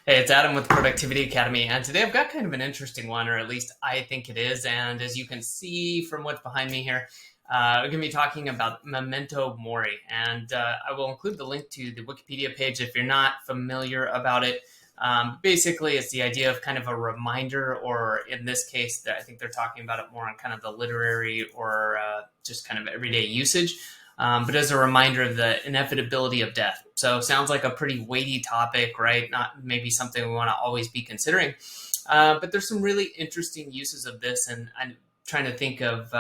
Hey, it's Adam with Productivity Academy, and today I've got kind of an interesting one, or at least I think it is. And as you can see from what's behind me here, we're going to be talking about Memento Mori. And I will include the link to the Wikipedia page if you're not familiar about it. Basically, it's the idea of kind of a reminder, or in this case, I think they're talking about it more on kind of the literary or just kind of everyday usage. But as a reminder of the inevitability of death. So sounds like a pretty weighty topic, right? Not maybe something we want to always be considering. But there's some really interesting uses of this, and I'm trying to think of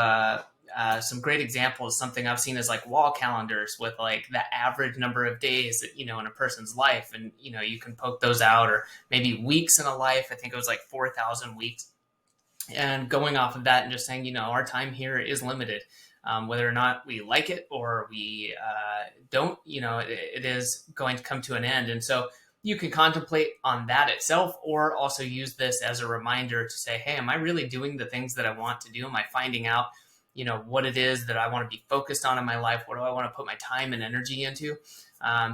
some great examples. Something I've seen is like wall calendars with like the average number of days that, in a person's life, and you can poke those out, or maybe weeks in a life. I think it was like 4,000 weeks, and going off of that and just saying, our time here is limited. Whether or not we like it or we don't, it is going to come to an end. And so you can contemplate on that itself, or also use this as a reminder to say, hey, am I really doing the things that I want to do? Am I finding out, what it is that I want to be focused on in my life? What do I want to put my time and energy into?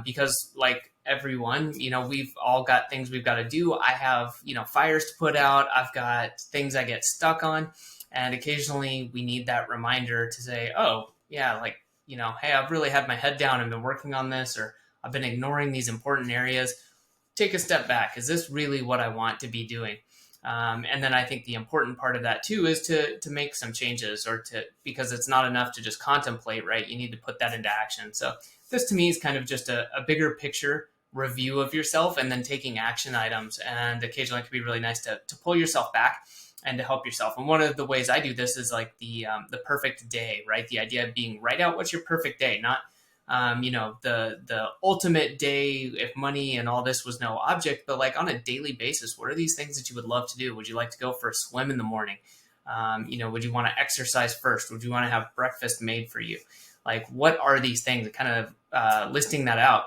Because like everyone, we've all got things we've got to do. I have, fires to put out. I've got things I get stuck on. And occasionally we need that reminder to say, oh, yeah, like, hey, I've really had my head down and been working on this, or I've been ignoring these important areas. Take a step back. Is this really what I want to be doing? And then I think the important part of that too is to make some changes, because it's not enough to just contemplate, right? You need to put that into action. So this to me is kind of just a bigger picture review of yourself, and then taking action items. And occasionally it can be really nice to pull yourself back and to help yourself. And one of the ways I do this is like the perfect day, right? The idea of being, write out what's your perfect day, not the ultimate day if money and all this was no object, but like on a daily basis, what are these things that you would love to do? Would you like to go for a swim in the morning? Would you want to exercise first? Would you want to have breakfast made for you? Like, what are these things? Kind of listing that out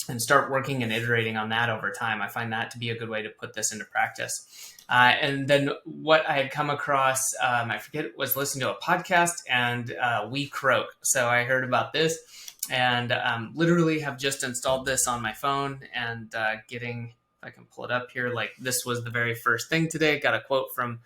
and start working and iterating on that over time. I find that to be a good way to put this into practice. And then what I had come across, I forget, was listening to a podcast, and We Croak. So I heard about this, and literally have just installed this on my phone, and if I can pull it up here, like this was the very first thing today. Got a quote from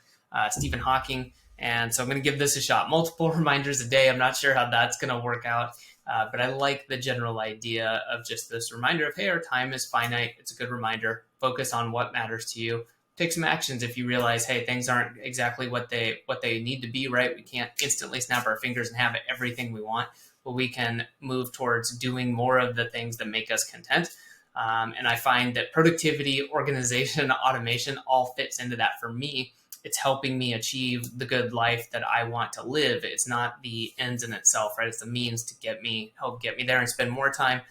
Stephen Hawking. And so I'm going to give this a shot. Multiple reminders a day. I'm not sure how that's going to work out. But I like the general idea of just this reminder of, hey, our time is finite. It's a good reminder. Focus on what matters to you. Take some actions if you realize, hey, things aren't exactly what they need to be, right? We can't instantly snap our fingers and have everything we want, but we can move towards doing more of the things that make us content. And I find that productivity, organization, automation all fits into that for me. It's helping me achieve the good life that I want to live. It's not the ends in itself, right? It's the means to help get me there, and spend more time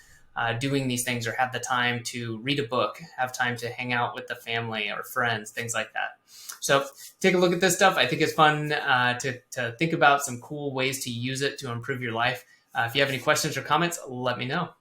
doing these things, or have the time to read a book, have time to hang out with the family or friends, things like that. So take a look at this stuff. I think it's fun to think about some cool ways to use it to improve your life. If you have any questions or comments, let me know.